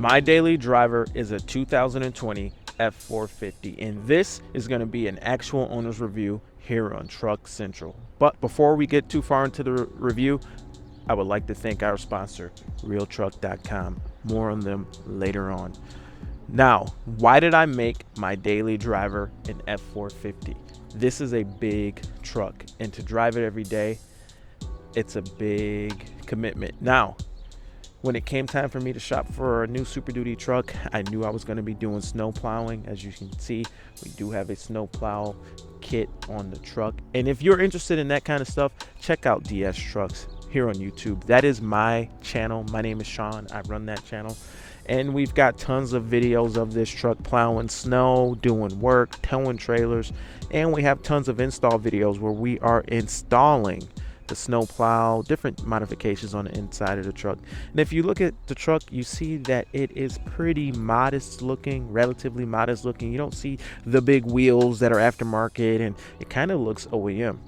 My daily driver is a 2020 F450, and this is going to be an actual owner's review here on Truck Central. But before we get too far into the review, I would like to thank our sponsor, realtruck.com. More on them later on. Now, why did I make my daily driver an F450? This is a big truck, and to drive it every day, it's a big commitment. Now, when it came time for me to shop for a new Super Duty truck, I knew I was going to be doing snow plowing. As you can see, we do have a snow plow kit on the truck. And if you're interested in that kind of stuff, check out DS Trucks here on YouTube. That is my channel. My name is Sean. I run that channel. And we've got tons of videos of this truck plowing snow, doing work, towing trailers. And we have tons of install videos where we are installing the snow plow, different modifications on the inside of the truck. And if you look at the truck, you see that it is pretty modest looking, relatively modest looking. You don't see the big wheels that are aftermarket, and it kind of looks OEM.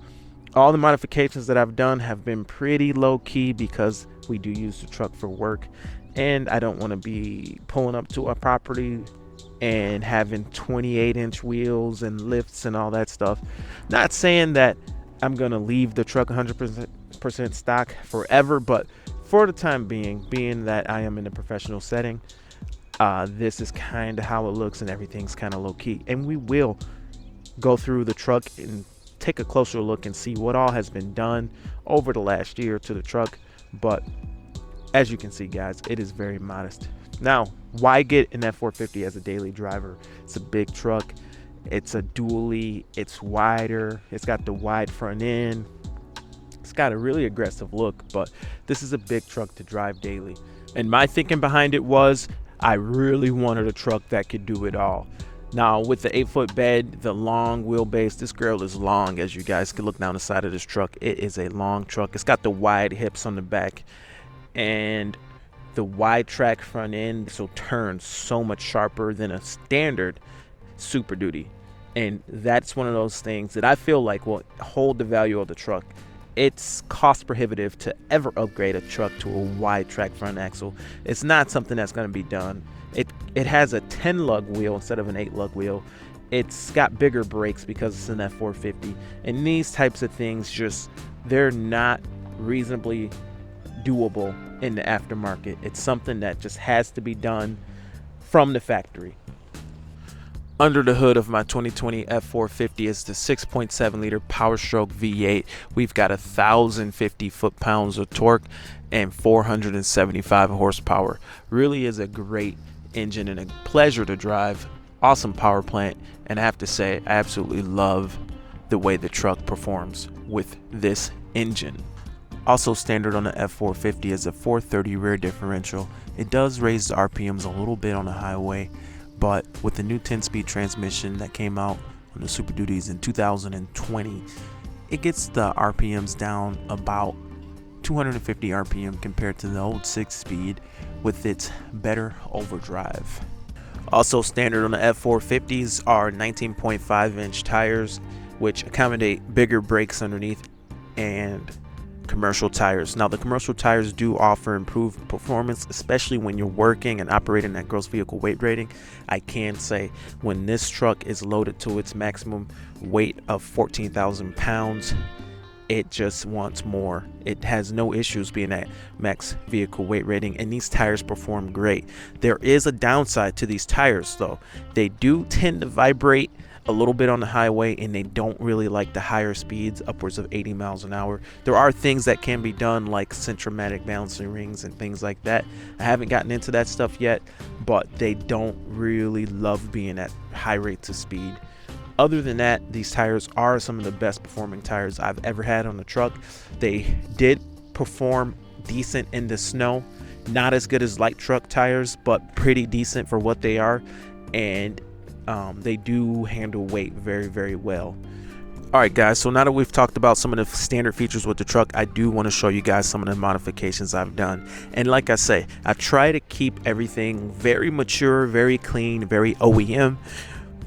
All the modifications that I've done have been pretty low key because we do use the truck for work, and I don't want to be pulling up to a property and having 28-inch wheels and lifts and all that stuff. Not saying that I'm gonna leave the truck 100% stock forever, but for the time being that I am in a professional setting, this is kind of how it looks, and everything's kind of low key. And we will go through the truck and take a closer look and see what all has been done over the last year to the truck. But as you can see, guys, it is very modest. Now, why get an F450 as a daily driver? It's a big truck. It's a dually, it's wider, it's got the wide front end, it's got a really aggressive look, but this is a big truck to drive daily. And my thinking behind it was, I really wanted a truck that could do it all. Now, with the 8-foot bed, the long wheelbase, this girl is long. As you guys can look down the side of this truck, it is a long truck. It's got the wide hips on the back and the wide track front end, so turns so much sharper than a standard Super Duty. And that's one of those things that I feel like will hold the value of the truck. It's cost prohibitive to ever upgrade a truck to a wide track front axle. It's not something that's going to be done. It has a 10 lug wheel instead of an 8 lug wheel. It's got bigger brakes because it's an F450, and these types of things just, they're not reasonably doable in the aftermarket. It's something that just has to be done from the factory. Under the hood of my 2020 F450 is the 6.7 liter PowerStroke V8. We've got 1,050 foot-pounds of torque and 475 horsepower. Really is a great engine and a pleasure to drive. Awesome power plant, and I have to say, I absolutely love the way the truck performs with this engine. Also standard on the F450 is a 430 rear differential. It does raise the RPMs a little bit on the highway, but with the new 10-speed transmission that came out on the Super Duties in 2020, it gets the RPMs down about 250 RPM compared to the old 6-speed with its better overdrive. Also standard on the F450s are 19.5-inch tires, which accommodate bigger brakes underneath, and commercial tires. Now, the commercial tires do offer improved performance, especially when you're working and operating at gross vehicle weight rating. I can say when this truck is loaded to its maximum weight of 14,000 pounds, it just wants more. It has no issues being at max vehicle weight rating, and these tires perform great. There is a downside to these tires though. They do tend to vibrate a little bit on the highway, and they don't really like the higher speeds, upwards of 80 miles an hour. There are things that can be done like Centromatic balancing rings and things like that. I haven't gotten into that stuff yet, but they don't really love being at high rates of speed. Other than that, these tires are some of the best performing tires I've ever had on the truck. They did perform decent in the snow, not as good as light truck tires, but pretty decent for what they are, and they do handle weight very, very well. Alright guys, so now that we've talked about some of the standard features with the truck, I do want to show you guys some of the modifications I've done. And like I say, I try to keep everything very mature, very clean, very OEM,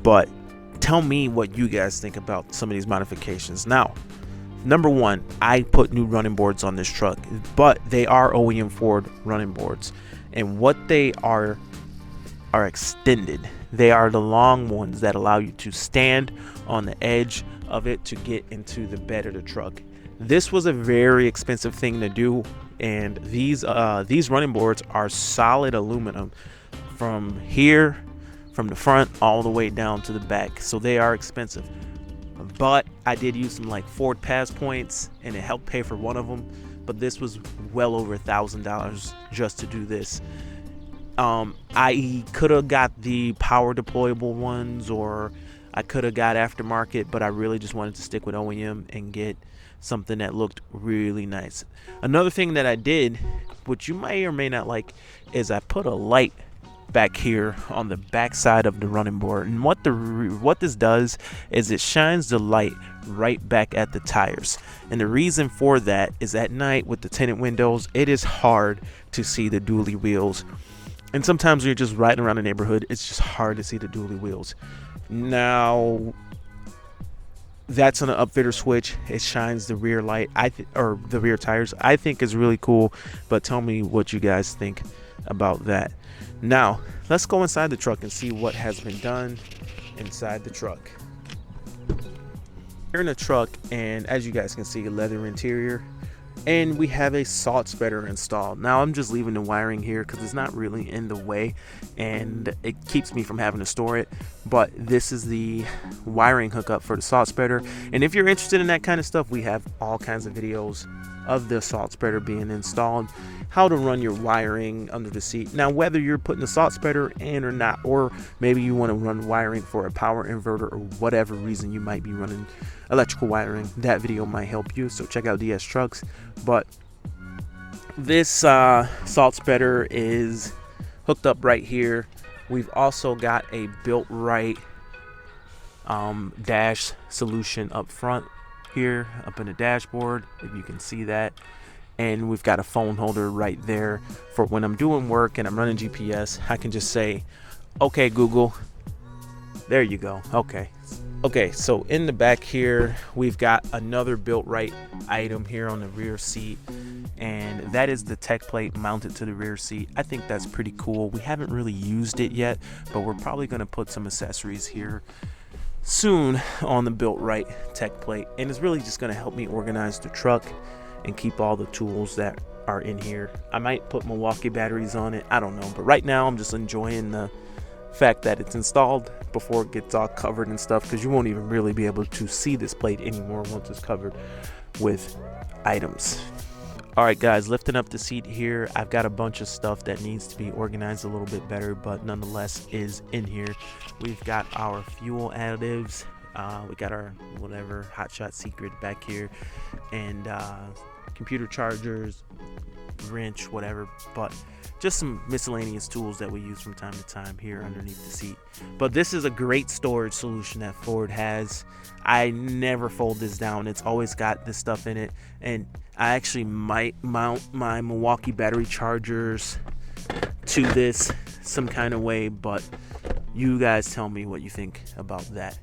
but tell me what you guys think about some of these modifications. Now, number one, I put new running boards on this truck, but they are OEM Ford running boards, and what they are are extended. They are the long ones that allow you to stand on the edge of it to get into the bed of the truck. This was a very expensive thing to do, and these running boards are solid aluminum from here, from the front all the way down to the back, so they are expensive. But I did use some like Ford Pass points, and it helped pay for one of them. But this was well over $1,000 just to do this. I could have got the power deployable ones, or I could have got aftermarket, but I really just wanted to stick with OEM and get something that looked really nice. Another thing that I did, which you may or may not like, is I put a light back here on the back side of the running board, and what this does is it shines the light right back at the tires. And the reason for that is at night with the tinted windows, it is hard to see the dually wheels, and sometimes when you're just riding around the neighborhood, it's just hard to see the dually wheels. Now that's on an upfitter switch. It shines the rear light, or the rear tires. I think is really cool, but tell me what you guys think about that. Now let's go inside the truck and see what has been done inside the truck. We're in the truck, and as you guys can see, a leather interior, and we have a salt spreader installed. Now I'm just leaving the wiring here because it's not really in the way and it keeps me from having to store it, but this is the wiring hookup for the salt spreader. And if you're interested in that kind of stuff, we have all kinds of videos of the salt spreader being installed, how to run your wiring under the seat. Now whether you're putting the salt spreader in or not, or maybe you want to run wiring for a power inverter, or whatever reason you might be running electrical wiring, that video might help you, so check out DS Trucks. But this salt spreader is hooked up right here. We've also got a built right dash solution up front here, up in the dashboard, if you can see that. And we've got a phone holder right there for when I'm doing work and I'm running GPS, I can just say, okay Google, there you go. Okay, so in the back here, we've got another built right item here on the rear seat, and that is the tech plate mounted to the rear seat. I think that's pretty cool. We haven't really used it yet, but we're probably going to put some accessories here soon on the built right tech plate, and it's really just going to help me organize the truck and keep all the tools that are in here. I might put Milwaukee batteries on it, I don't know, but right now I'm just enjoying the fact that it's installed before it gets all covered and stuff, because you won't even really be able to see this plate anymore once it's covered with items. Alright guys, lifting up the seat here, I've got a bunch of stuff that needs to be organized a little bit better, but nonetheless is in here. We've got our fuel additives, we got our whatever hotshot secret back here, and computer chargers, wrench, whatever, but just some miscellaneous tools that we use from time to time here underneath the seat. But this is a great storage solution that Ford has. I never fold this down. It's always got this stuff in it, and I actually might mount my Milwaukee battery chargers to this some kind of way, but you guys tell me what you think about that.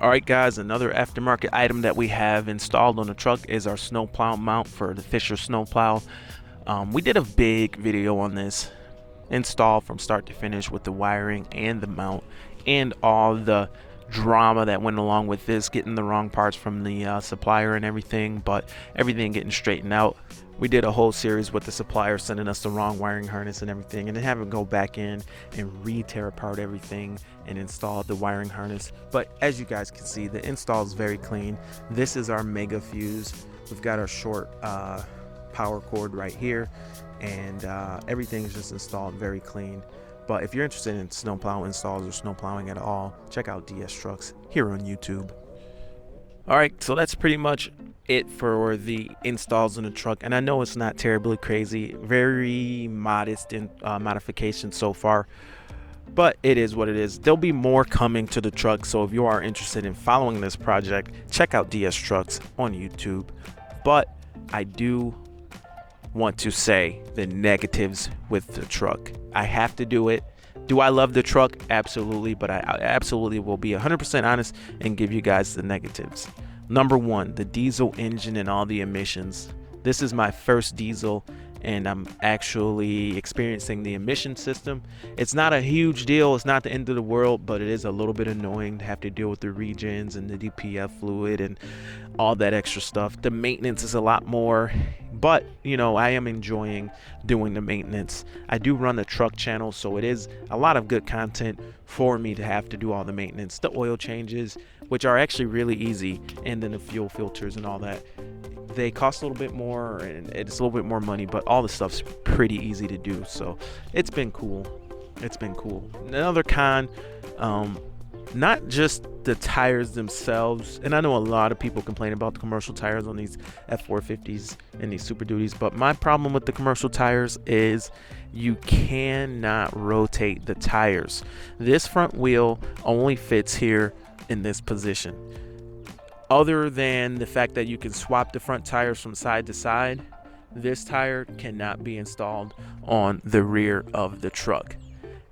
Alright guys, another aftermarket item that we have installed on the truck is our snowplow mount for the Fisher snowplow. We did a big video on this install from start to finish with the wiring and the mount and all the drama that went along with this, getting the wrong parts from the supplier and everything, but everything getting straightened out. We did a whole series with the supplier sending us the wrong wiring harness and everything, and then having to go back in and re-tear apart everything and install the wiring harness. But as you guys can see, the install is very clean. This is our mega fuse. We've got our short power cord right here, and everything is just installed very clean. But if you're interested in snowplow installs or snowplowing at all, check out DS Trucks here on YouTube. Alright, so that's pretty much it for the installs in the truck, and I know it's not terribly crazy, very modest in modifications so far, but it is what it is. There'll be more coming to the truck, so if you are interested in following this project, check out DS Trucks on YouTube. But I do want to say the negatives with the truck. I have to do it. Do I love the truck? Absolutely, but I absolutely will be 100% honest and give you guys the negatives. Number one, the diesel engine and all the emissions. This is my first diesel, and I'm actually experiencing the emission system. It's not a huge deal, it's not the end of the world, but it is a little bit annoying to have to deal with the regens and the DPF fluid and all that extra stuff. The maintenance is a lot more, but you know, I am enjoying doing the maintenance. I do run a truck channel, so it is a lot of good content for me to have to do all the maintenance, the oil changes, which are actually really easy, and then the fuel filters and all that. They cost a little bit more and it's a little bit more money, but all the stuff's pretty easy to do, so it's been cool. It's been cool. Another con, not just the tires themselves, and I know a lot of people complain about the commercial tires on these F450s and these Super Duties, but my problem with the commercial tires is you cannot rotate the tires. This front wheel only fits here in this position. Other than the fact that you can swap the front tires from side to side, this tire cannot be installed on the rear of the truck.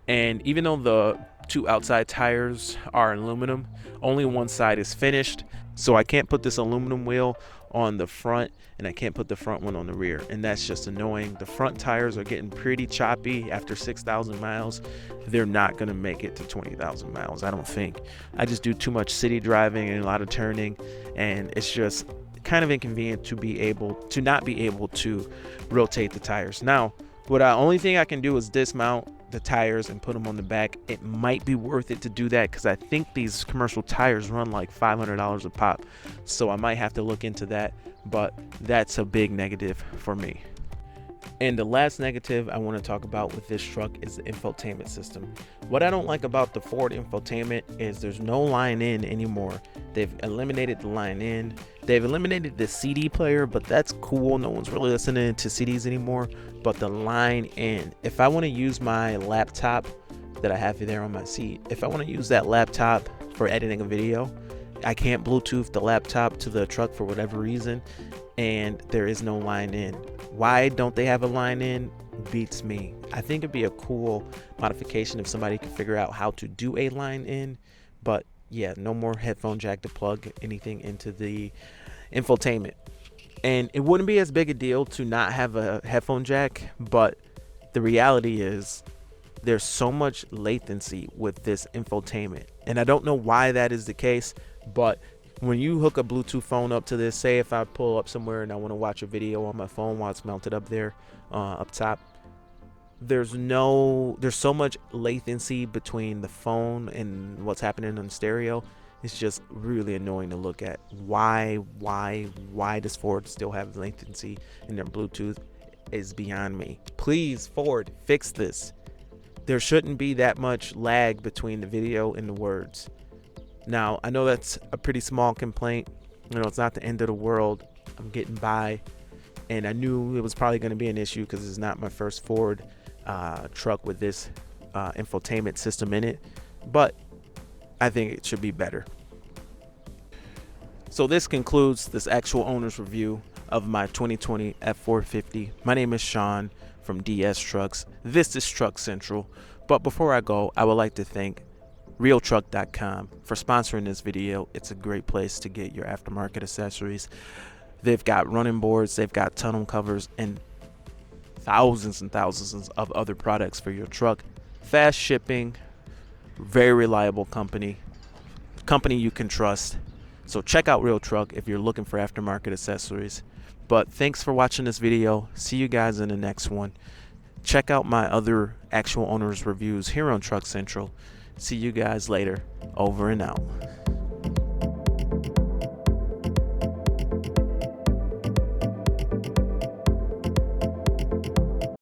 And even though the two outside tires are aluminum, only one side is finished, so I can't put this aluminum wheel on the front and I can't put the front one on the rear, and that's just annoying. The front tires are getting pretty choppy after 6,000 miles. They're not going to make it to 20,000 miles, I don't think. I just do too much city driving and a lot of turning, and it's just kind of inconvenient to not be able to rotate the tires. Now, only thing I can do is dismount the tires and put them on the back. It might be worth it to do that because I think these commercial tires run like $500 a pop, so I might have to look into that, but that's a big negative for me. And the last negative I want to talk about with this truck is the infotainment system. What I don't like about the Ford infotainment is there's no line in anymore. They've eliminated the line in. They've eliminated the CD player, but that's cool. No one's really listening to CDs anymore. But the line in, if I want to use my laptop that I have there on my seat, if I want to use that laptop for editing a video, I can't Bluetooth the laptop to the truck for whatever reason, and there is no line in. Why don't they have a line in? Beats me. I think it'd be a cool modification if somebody could figure out how to do a line in, but yeah, no more headphone jack to plug anything into the infotainment. And it wouldn't be as big a deal to not have a headphone jack, but the reality is there's so much latency with this infotainment, and I don't know why that is the case, but when you hook a Bluetooth phone up to this, say if I pull up somewhere and I want to watch a video on my phone while it's mounted up there up top, there's so much latency between the phone and what's happening on the stereo. It's just really annoying to look at. Why does Ford still have latency in their Bluetooth is beyond me. Please, Ford, fix this. There shouldn't be that much lag between the video and the words. Now, I know that's a pretty small complaint. You know, it's not the end of the world. I'm getting by. And I knew it was probably going to be an issue because it's not my first Ford truck with this infotainment system in it. But I think it should be better. So this concludes this actual owner's review of my 2020 F450. My name is Sean from DS Trucks. This is Truck Central. But before I go, I would like to thank realtruck.com for sponsoring this video. It's a great place to get your aftermarket accessories. They've got running boards, they've got tonneau covers, and thousands and thousands of other products for your truck. Fast shipping, very reliable company you can trust. So check out Real Truck if you're looking for aftermarket accessories. But thanks for watching this video. See you guys in the next one. Check out my other actual owners reviews here on Truck Central. See you guys later. Over and out.